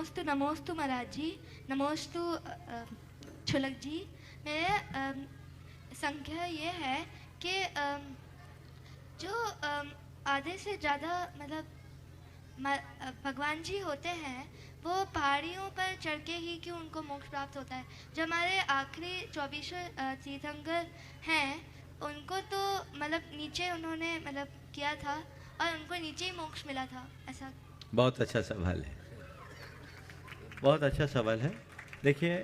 नमोस्तु नमोस्तु महाराज जी, नमोस्तु छुलक जी। मेरे संख्या ये है कि जो आधे से ज़्यादा मतलब भगवान जी होते हैं वो पहाड़ियों पर चढ़ के ही क्यों उनको मोक्ष प्राप्त होता है। जो हमारे आखिरी 24 तीर्थंकर हैं उनको तो मतलब नीचे उन्होंने मतलब किया था और उनको नीचे ही मोक्ष मिला था, ऐसा। बहुत अच्छा सवाल है, बहुत अच्छा सवाल है। देखिए,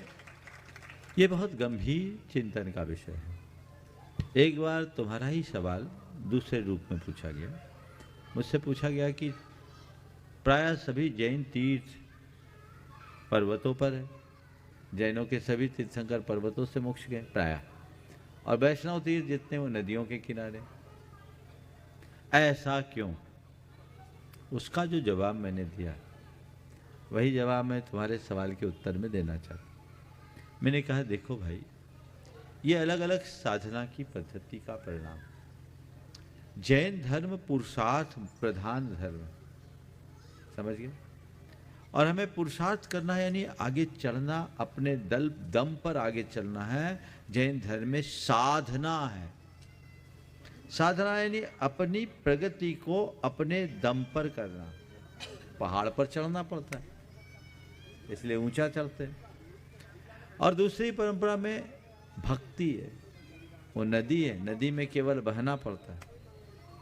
ये बहुत गंभीर चिंतन का विषय है। एक बार तुम्हारा ही सवाल दूसरे रूप में पूछा गया। मुझसे पूछा गया कि प्रायः सभी जैन तीर्थ पर्वतों पर है, जैनों के सभी तीर्थंकर पर्वतों से मोक्ष गए प्रायः, और वैष्णव तीर्थ जितने वो नदियों के किनारे। ऐसा क्यों? उसका जो जवाब मैंने दिया वही जवाब मैं तुम्हारे सवाल के उत्तर में देना चाहता। मैंने कहा देखो भाई, ये अलग अलग साधना की पद्धति का परिणाम। जैन धर्म पुरुषार्थ प्रधान धर्म, समझ गए? और हमें पुरुषार्थ करना है, यानी आगे चलना, अपने दम पर आगे चलना है। जैन धर्म में साधना है। साधना यानी अपनी प्रगति को अपने दम पर करना। पहाड़ पर चढ़ना पड़ता है, इसलिए ऊंचा चढ़ते हैं। और दूसरी परंपरा में भक्ति है, वो नदी है, नदी में केवल बहना पड़ता है,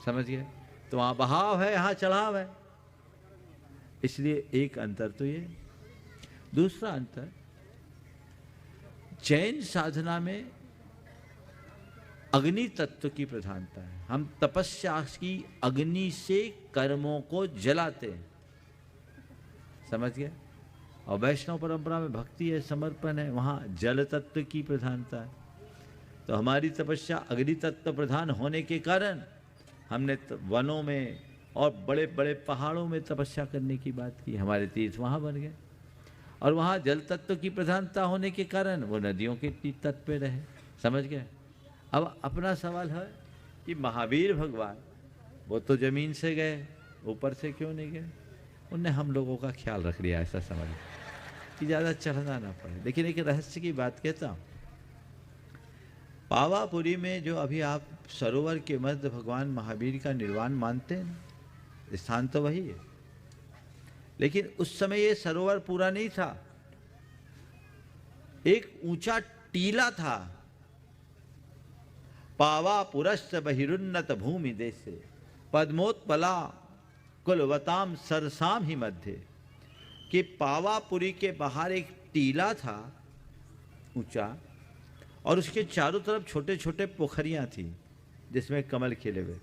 समझ गए? तो वहाँ बहाव है, यहाँ चढ़ाव है। इसलिए एक अंतर तो ये। दूसरा अंतर, जैन साधना में अग्नि तत्व की प्रधानता है। हम तपस्या की अग्नि से कर्मों को जलाते हैं, समझ गए? और वैष्णव परंपरा में भक्ति है, समर्पण है, वहाँ जल तत्व की प्रधानता है। तो हमारी तपस्या अग्नि तत्व प्रधान होने के कारण हमने वनों में और बड़े बड़े पहाड़ों में तपस्या करने की बात की। हमारे तीर्थ वहाँ बन गए। और वहाँ जल तत्व की प्रधानता होने के कारण वो नदियों के तट पे रहे, समझ गए? अब अपना सवाल है कि महावीर भगवान वो तो जमीन से गए, ऊपर से क्यों नहीं गए? उनने हम लोगों का ख्याल रख लिया, ऐसा समझ कि ज़्यादा चढ़ना ना पड़े। लेकिन एक रहस्य की बात कहता हूँ। पावापुरी में जो अभी आप सरोवर के मध्य भगवान महावीर का निर्वाण मानते हैं, स्थान तो वही है। लेकिन उस समय ये सरोवर पूरा नहीं था, एक ऊंचा टीला था। पावापुरश्च बहिरुन्नत भूमि देशे पद्मोत्पला कुलवताम सरसाम ही मध्य। कि पावापुरी के बाहर एक टीला था ऊंचा, और उसके चारों तरफ छोटे छोटे पोखरियां थी जिसमें कमल खिले हुए।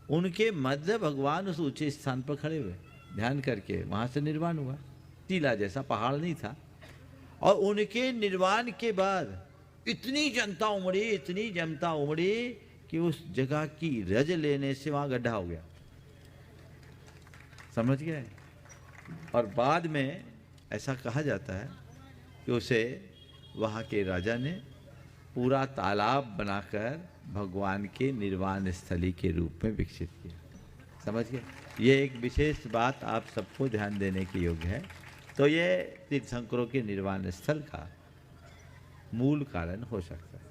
उनके मध्य भगवान उस ऊंचे स्थान पर खड़े हुए, ध्यान करके वहां से निर्वाण हुआ। टीला जैसा, पहाड़ नहीं था। और उनके निर्वाण के बाद इतनी जनता उमड़ी, इतनी जनता उमड़ी कि उस जगह की रज लेने से वहां गड्ढा हो गया, समझ गए? और बाद में ऐसा कहा जाता है कि उसे वहाँ के राजा ने पूरा तालाब बनाकर भगवान के निर्वाण स्थली के रूप में विकसित किया, समझ गए? ये एक विशेष बात आप सबको ध्यान देने के योग्य है। तो ये तीर्थंकरों के निर्वाण स्थल का मूल कारण हो सकता है।